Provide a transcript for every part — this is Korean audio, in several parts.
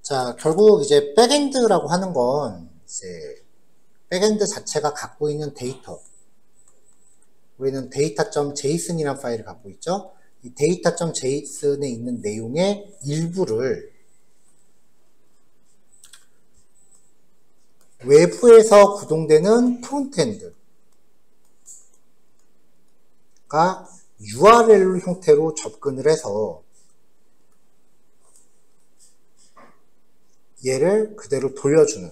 자, 결국 이제 백엔드라고 하는 건 이제 백엔드 자체가 갖고 있는 데이터. 우리는 data.json이라는 파일을 갖고 있죠. 이 data.json에 있는 내용의 일부를 외부에서 구동되는 프론트엔드가 URL 형태로 접근을 해서 얘를 그대로 돌려주는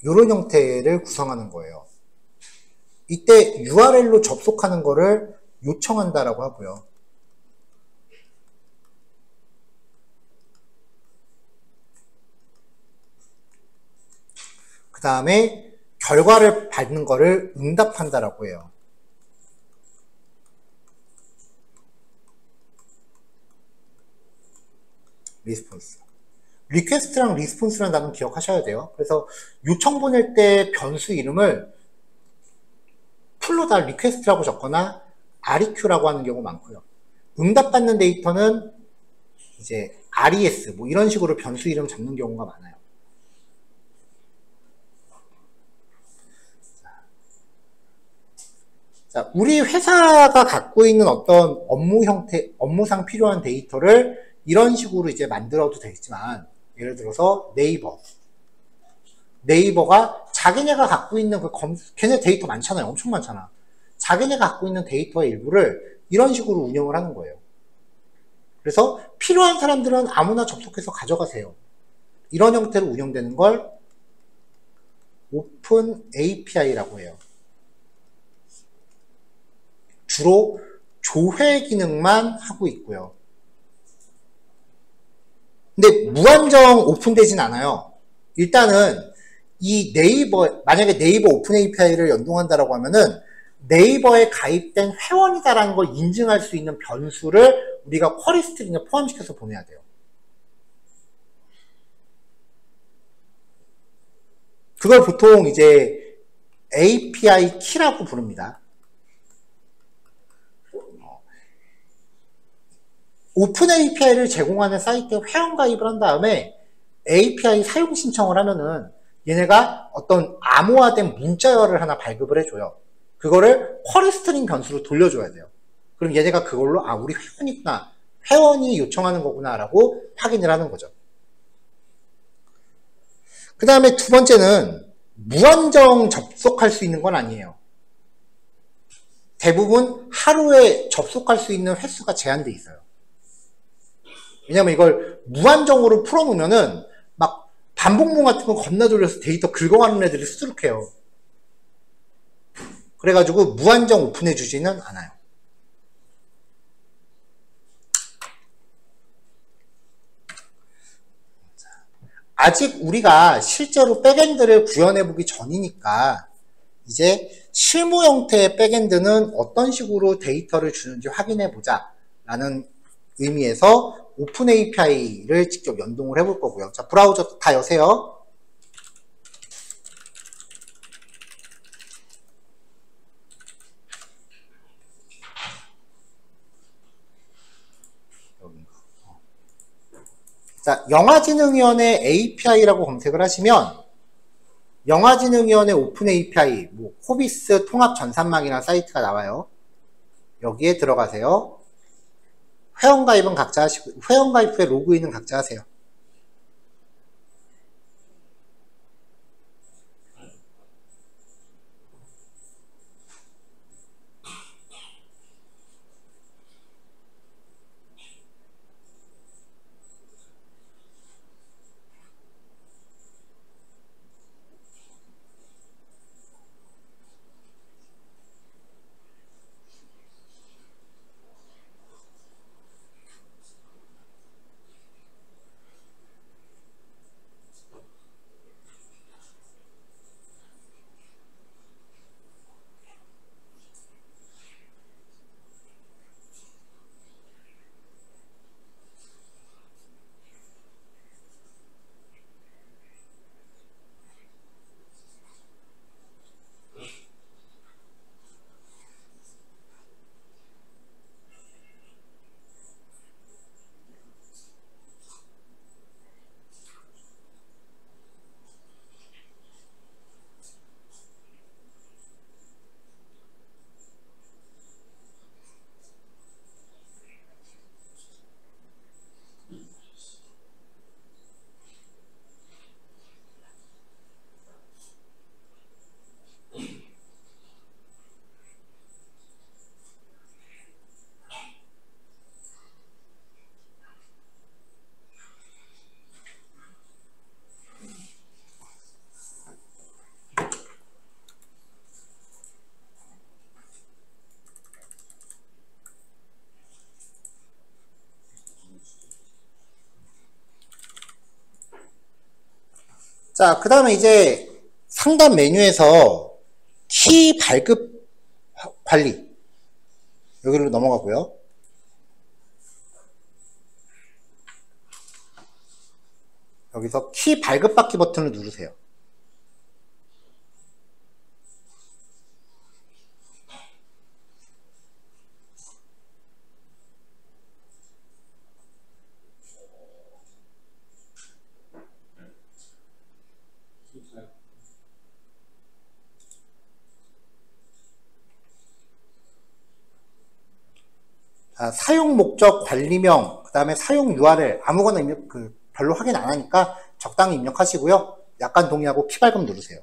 이런 형태를 구성하는 거예요. 이때 URL로 접속하는 거를 요청한다라고 하고요. 그 다음에 결과를 받는 거를 응답한다라고 해요. 리스폰스. 리퀘스트랑 리스폰스라는 단어 기억하셔야 돼요. 그래서 요청 보낼 때 변수 이름을 풀로 다 리퀘스트라고 적거나 REQ라고 하는 경우가 많고요. 응답받는 데이터는 이제 RES 뭐 이런 식으로 변수 이름 적는 경우가 많아요. 자, 우리 회사가 갖고 있는 어떤 업무 형태, 업무상 필요한 데이터를 이런 식으로 이제 만들어도 되겠지만, 예를 들어서 네이버가 자기네가 갖고 있는 걔네 데이터 많잖아요. 엄청 많잖아. 자기네가 갖고 있는 데이터의 일부를 이런 식으로 운영을 하는 거예요. 그래서 필요한 사람들은 아무나 접속해서 가져가세요. 이런 형태로 운영되는 걸 오픈 API라고 해요. 주로 조회 기능만 하고 있고요. 근데 무한정 오픈되진 않아요. 일단은 이 만약에 네이버 오픈 API를 연동한다라고 하면은 네이버에 가입된 회원이다라는 걸 인증할 수 있는 변수를 우리가 쿼리 스트링에 포함시켜서 보내야 돼요. 그걸 보통 이제 API 키라고 부릅니다. 오픈 API를 제공하는 사이트에 회원가입을 한 다음에 API 사용 신청을 하면은 얘네가 어떤 암호화된 문자열을 하나 발급을 해줘요. 그거를 쿼리 스트링 변수로 돌려줘야 돼요. 그럼 얘네가 그걸로 우리 회원이구나, 회원이 요청하는 거구나 라고 확인을 하는 거죠. 그 다음에 두 번째는 무한정 접속할 수 있는 건 아니에요. 대부분 하루에 접속할 수 있는 횟수가 제한돼 있어요. 왜냐면 이걸 무한정으로 풀어놓으면은 막 반복문 같은 거 겁나 돌려서 데이터 긁어가는 애들이 수두룩해요. 그래가지고 무한정 오픈해주지는 않아요. 아직 우리가 실제로 백엔드를 구현해보기 전이니까 이제 실무 형태의 백엔드는 어떤 식으로 데이터를 주는지 확인해보자 라는 의미에서 오픈 API를 직접 연동을 해볼 거고요. 자, 브라우저 다 여세요. 자, 영화진흥위원회 API라고 검색을 하시면 영화진흥위원회 오픈 API, 뭐 코비스 통합전산망이라는 사이트가 나와요. 여기에 들어가세요. 회원가입은 각자 하시고, 회원가입 후에 로그인은 각자 하세요. 자, 그 다음에 이제 상단 메뉴에서 키 발급 관리 여기로 넘어가고요. 여기서 키 발급받기 버튼을 누르세요. 자, 사용 목적 관리명, 그 다음에 사용 URL 아무거나 별로 확인 안 하니까 적당히 입력하시고요. 약간 동의하고 키 발급 누르세요.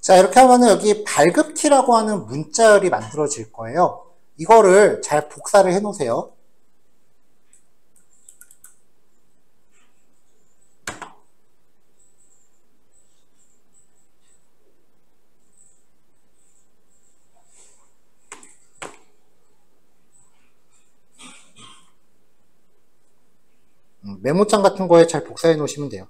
자, 이렇게 하면은 여기 발급키라고 하는 문자열이 만들어질 거예요. 이거를 잘 복사를 해 놓으세요. 메모장 같은 거에 잘 복사해 놓으시면 돼요.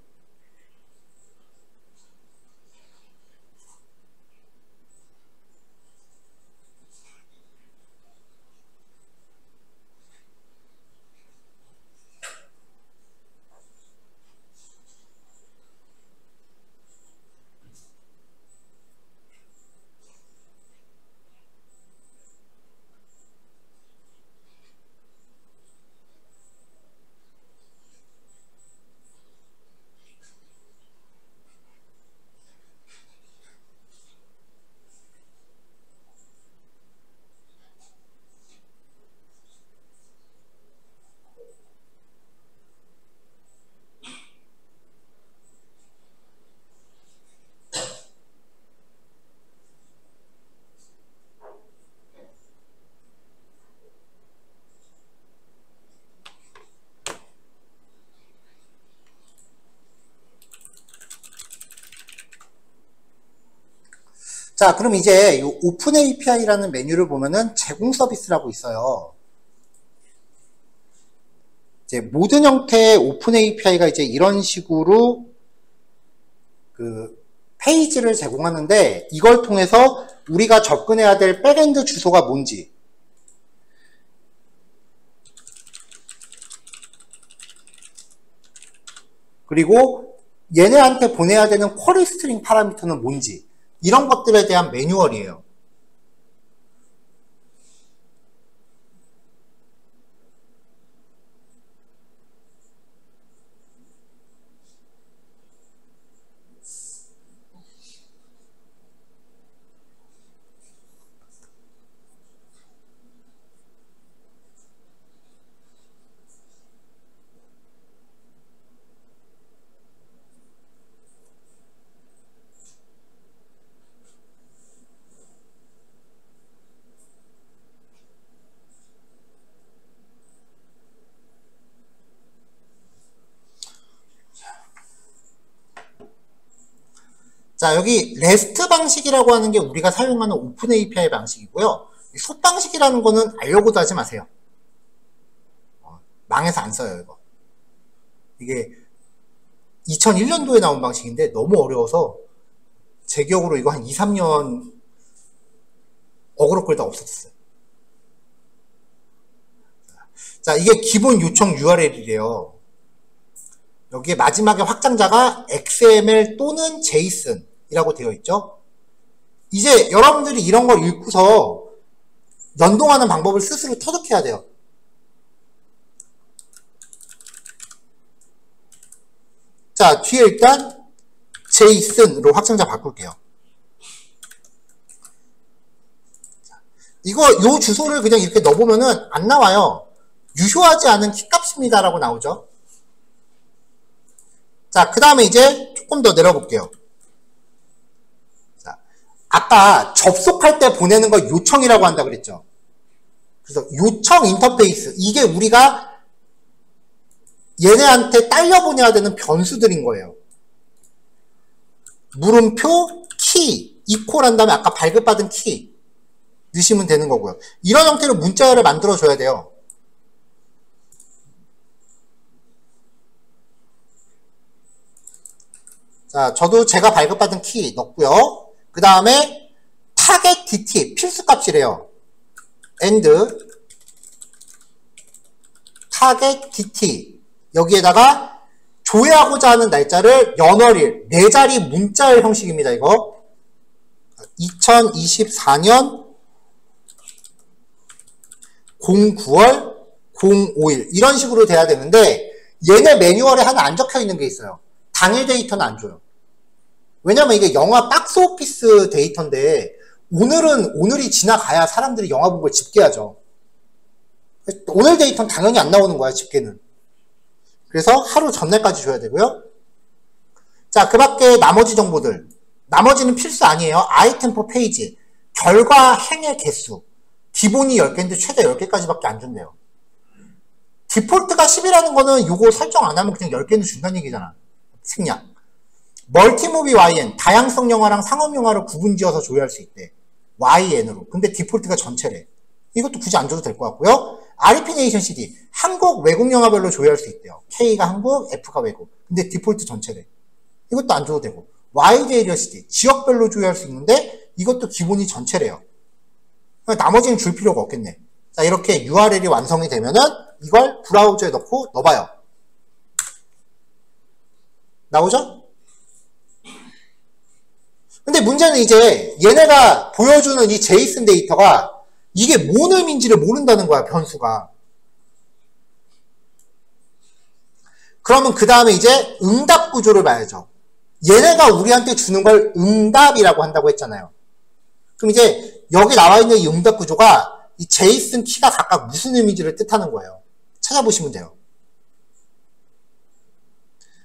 자, 그럼 이제 이 오픈 API라는 메뉴를 보면은 제공 서비스라고 있어요. 이제 모든 형태의 오픈 API가 이제 이런 식으로 그 페이지를 제공하는데 이걸 통해서 우리가 접근해야 될 백엔드 주소가 뭔지 그리고 얘네한테 보내야 되는 쿼리 스트링 파라미터는 뭔지 이런 것들에 대한 매뉴얼이에요. 자, 여기 REST 방식이라고 하는 게 우리가 사용하는 오픈 API 방식이고요. 솥 방식이라는 거는 알려고도 하지 마세요. 망해서 안 써요, 이거. 이게 2001년도에 나온 방식인데 너무 어려워서 제 기억으로 이거 한 2, 3년 어그로 끌다 없어졌어요. 자, 이게 기본 요청 URL이래요. 여기에 마지막에 확장자가 XML 또는 JSON이라고 되어 있죠. 이제 여러분들이 이런 걸 읽고서 연동하는 방법을 스스로 터득해야 돼요. 자, 뒤에 일단 JSON으로 확장자 바꿀게요. 요 주소를 그냥 이렇게 넣어보면은 안 나와요. 유효하지 않은 키값입니다 라고 나오죠. 자, 그 다음에 이제 조금 더 내려볼게요. 자, 아까 접속할 때 보내는 거 요청이라고 한다 그랬죠. 그래서 요청 인터페이스, 이게 우리가 얘네한테 딸려 보내야 되는 변수들인 거예요. 물음표, 키, 이퀄한 다음에 아까 발급받은 키 넣으시면 되는 거고요. 이런 형태로 문자열을 만들어줘야 돼요. 자, 저도 제가 발급받은 키 넣고요. 그 다음에 타겟 dt 필수값이래요. and 타겟 dt 여기에다가 조회하고자 하는 날짜를 연월일 4자리 문자열 형식입니다. 이거 2024년 09월 05일 이런 식으로 돼야 되는데 얘네 매뉴얼에 하나 안 적혀 있는 게 있어요. 당일 데이터는 안 줘요. 왜냐면 이게 영화 박스오피스 데이터인데 오늘이 지나가야 사람들이 영화 본 걸 집계하죠. 오늘 데이터는 당연히 안 나오는 거야, 집계는. 그래서 하루 전날까지 줘야 되고요. 자, 그 밖에 나머지 정보들. 나머지는 필수 아니에요. 아이템 퍼 페이지, 결과 행의 개수. 기본이 10개인데 최대 10개까지밖에 안 준대요. 디폴트가 10이라는 거는 요거 설정 안 하면 그냥 10개는 준다는 얘기잖아. 생략. 멀티무비 YN, 다양성 영화랑 상업 영화를 구분지어서 조회할 수 있대. YN으로. 근데 디폴트가 전체래. 이것도 굳이 안 줘도 될 것 같고요. REP 네이션 CD, 한국, 외국 영화별로 조회할 수 있대요. K가 한국, F가 외국. 근데 디폴트 전체래. 이것도 안 줘도 되고. 와이드 에리어 CD, 지역별로 조회할 수 있는데 이것도 기본이 전체래요. 나머지는 줄 필요가 없겠네. 자, 이렇게 URL이 완성이 되면은 이걸 브라우저에 넣고 넣어봐요. 나오죠? 근데 문제는 이제 얘네가 보여주는 이 제이슨 데이터가 이게 뭔 의미인지를 모른다는 거야, 변수가. 그러면 그 다음에 이제 응답 구조를 봐야죠. 얘네가 우리한테 주는 걸 응답이라고 한다고 했잖아요. 그럼 이제 여기 나와 있는 이 응답 구조가 이 제이슨 키가 각각 무슨 의미인지를 뜻하는 거예요. 찾아보시면 돼요.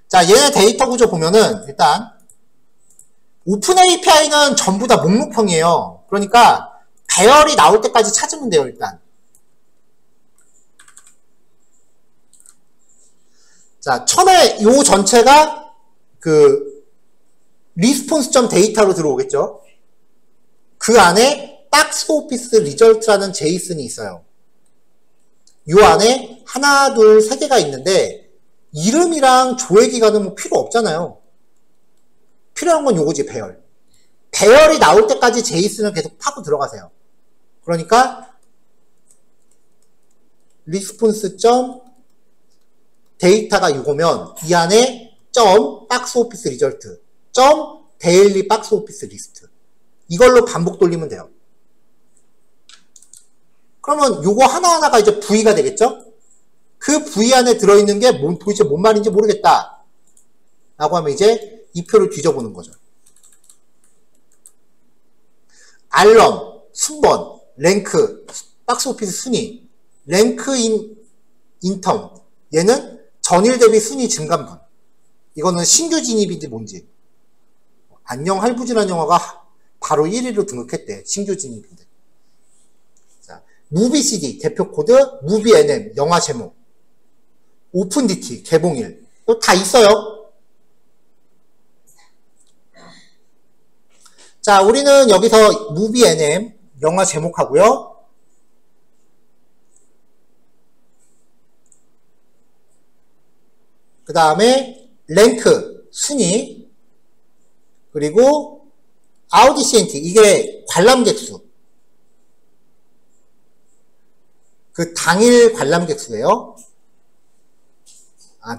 자, 얘네 데이터 구조 보면은 일단 오픈 API는 전부 다 목록형이에요. 그러니까 배열이 나올 때까지 찾으면 돼요, 일단. 자, 처음에 요 전체가 그 response.data로 들어오겠죠. 그 안에 박스오피스 리절트라는 제이슨이 있어요. 요 안에 하나, 둘, 세 개가 있는데 이름이랑 조회 기간은 뭐 필요 없잖아요. 필요한 건 요거지, 배열. 배열이 나올 때까지 제이슨을 계속 파고 들어가세요. 그러니까 response. 데이터가 요거면 이 안에 박스오피스 리절트, 데일리 박스오피스 리스트 이걸로 반복 돌리면 돼요. 그러면 요거 하나하나가 이제 V가 되겠죠? 그 V 안에 들어있는 게 도대체 뭔 말인지 모르겠다 라고 하면 이제 이 표를 뒤져보는 거죠. 알럼, 순번, 랭크, 박스오피스 순위, 랭크 인텀 얘는 전일 대비 순위 증감분. 이거는 신규 진입인지 뭔지. 안녕 할부지란 영화가 바로 1위로 등극했대. 신규 진입인데. 자, 무비 CD 대표 코드, 무비 NM 영화 제목, 오픈 DT 개봉일 이거 다 있어요. 자, 우리는 여기서 movie nm, 영화 제목하고요. 그 다음에 랭크, 순위, 그리고 아우디시엔티, 이게 관람객 수. 그 당일 관람객 수예요.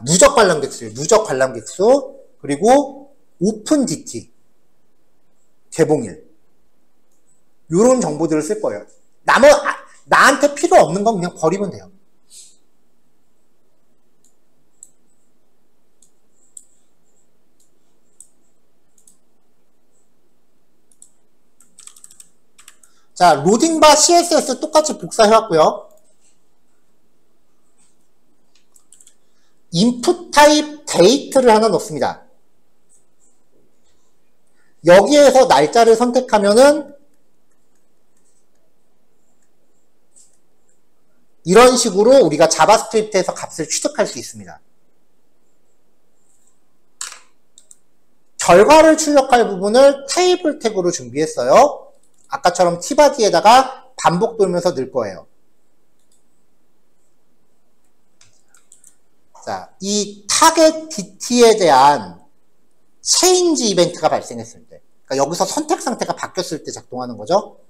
누적 관람객 수예요. 누적 관람객 수. 그리고 오픈 DT. 개봉일. 요런 정보들을 쓸 거예요. 나한테 필요 없는 건 그냥 버리면 돼요. 자, 로딩바 CSS 똑같이 복사해왔고요. 인풋 타입 데이트를 하나 넣습니다. 여기에서 날짜를 선택하면은 이런 식으로 우리가 자바스크립트에서 값을 취득할 수 있습니다. 결과를 출력할 부분을 테이블 태그로 준비했어요. 아까처럼 tbody에다가 반복 돌면서 넣을 거예요. 자, 이 타겟 DT에 대한 체인지 이벤트가 발생했을 때, 그러니까 여기서 선택 상태가 바뀌었을 때 작동하는 거죠.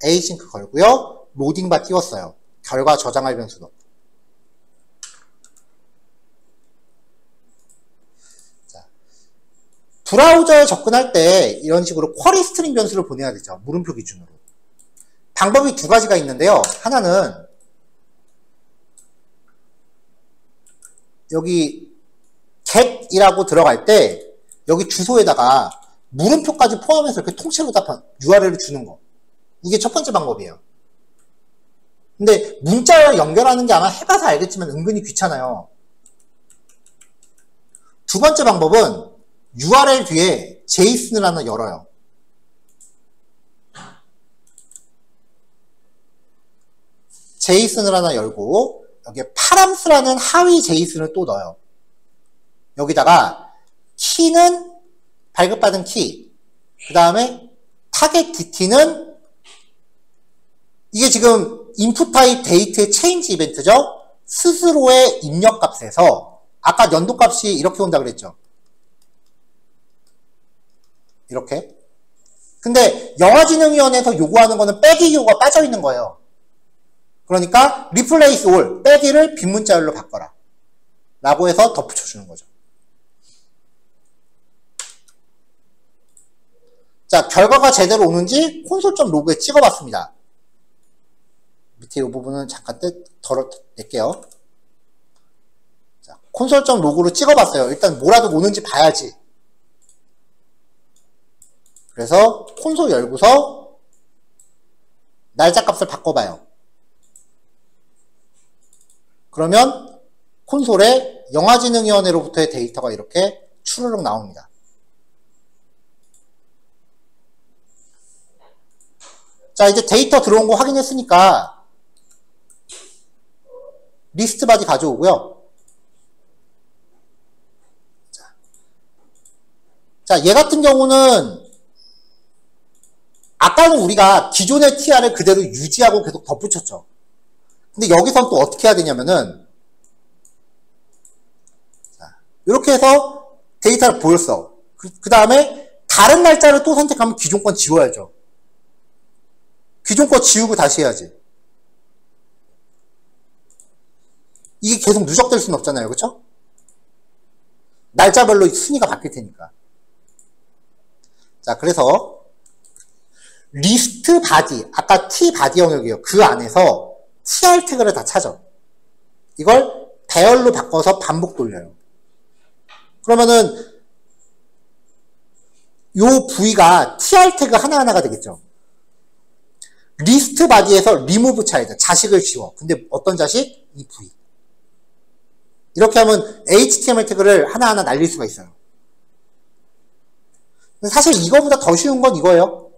async 걸고요. 로딩바 띄웠어요. 결과 저장할 변수 넣고. 자, 브라우저에 접근할 때 이런 식으로 쿼리 스트링 변수를 보내야 되죠. 물음표 기준으로. 방법이 두 가지가 있는데요. 하나는 여기 get이라고 들어갈 때 여기 주소에다가 물음표까지 포함해서 이렇게 통째로 답한 URL을 주는 거. 이게 첫 번째 방법이에요. 근데 문자와 연결하는 게 아마 해봐서 알겠지만 은근히 귀찮아요. 두 번째 방법은 URL 뒤에 JSON을 하나 열어요. JSON을 하나 열고 여기에 파람스라는 하위 JSON을 또 넣어요. 여기다가 키는 발급받은 키, 그 다음에 타겟 DT는 이게 지금 인풋 타입 데이트의 체인지 이벤트죠. 스스로의 입력값에서 아까 연도값이 이렇게 온다 그랬죠. 이렇게. 근데 영화진흥위원회에서 요구하는 거는 빼기 기호가 빠져 있는 거예요. 그러니까 replace all, 빼기를 빈문자열로 바꿔라 라고 해서 덧붙여주는 거죠. 자, 결과가 제대로 오는지 콘솔.로그에 찍어봤습니다. 밑에 이 부분은 잠깐 덜어낼게요. 자, 콘솔.로그로 찍어봤어요. 일단 뭐라도 오는지 봐야지. 그래서 콘솔 열고서 날짜값을 바꿔봐요. 그러면 콘솔에 영화진흥위원회로부터의 데이터가 이렇게 추르륵 나옵니다. 자, 이제 데이터 들어온 거 확인했으니까 리스트 바디 가져오고요. 자, 얘 같은 경우는 아까는 우리가 기존의 TR을 그대로 유지하고 계속 덧붙였죠. 근데 여기선 또 어떻게 해야 되냐면은 자, 이렇게 해서 데이터를 보였어. 그 다음에 다른 날짜를 또 선택하면 기존 건 지워야죠. 기존 거 지우고 다시 해야지. 이게 계속 누적될 수는 없잖아요. 그렇죠? 날짜별로 순위가 바뀔 테니까. 자, 그래서 리스트 바디, 아까 t 바디 영역이에요. 그 안에서 tr 태그를 다 찾아. 이걸 배열로 바꿔서 반복 돌려요. 그러면은 요 부위가 tr 태그 하나하나가 되겠죠. 리스트 바디에서 remove child, 자식을 지워. 근데 어떤 자식? 이 부위. 이렇게 하면 HTML 태그를 하나하나 날릴 수가 있어요. 사실 이거보다 더 쉬운 건 이거예요.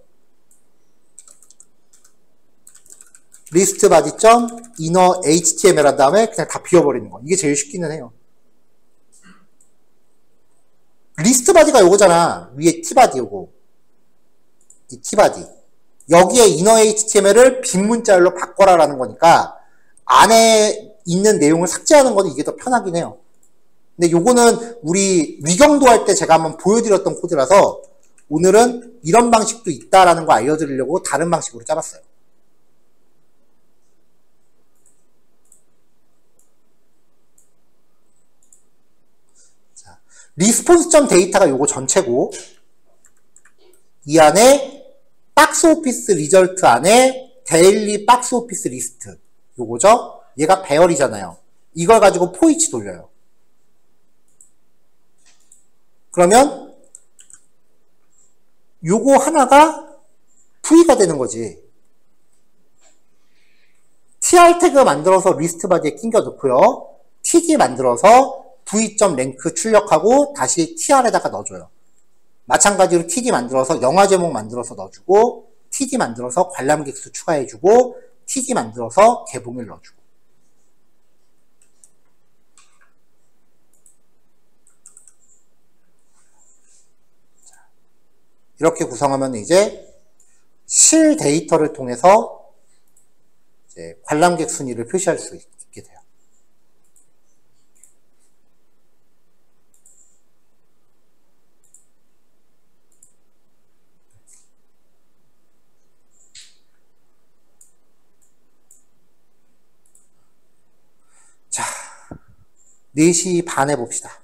리스트 바디 점 inner HTML 한 다음에 그냥 다 비워버리는 거. 이게 제일 쉽기는 해요. 리스트 바디가 요거잖아. 위에 t 바디 요거. 이 t바디. 여기에 inner HTML을 빈 문자열로 바꿔라라는 거니까 안에 있는 내용을 삭제하는 거는 이게 더 편하긴 해요. 근데 요거는 우리 위경도 할 때 제가 한번 보여드렸던 코드라서 오늘은 이런 방식도 있다라는 거 알려드리려고 다른 방식으로 짜봤어요. 자, 리스폰스 데이터가 요거 전체고 이 안에 박스 오피스 리절트 안에 데일리 박스 오피스 리스트 요거죠? 얘가 배열이잖아요. 이걸 가지고 포이치 돌려요. 그러면 요거 하나가 V가 되는 거지. tr 태그 만들어서 리스트 바디에 끼겨 넣고요. td 만들어서 v.랭크 출력하고 다시 tr에다가 넣어줘요. 마찬가지로 td 만들어서 영화 제목 만들어서 넣어주고 td 만들어서 관람 객수 추가해주고 td 만들어서 개봉일 넣어주고. 이렇게 구성하면 이제 실 데이터를 통해서 이제 관람객 순위를 표시할 수 있게 돼요. 자, 4시 반에 봅시다.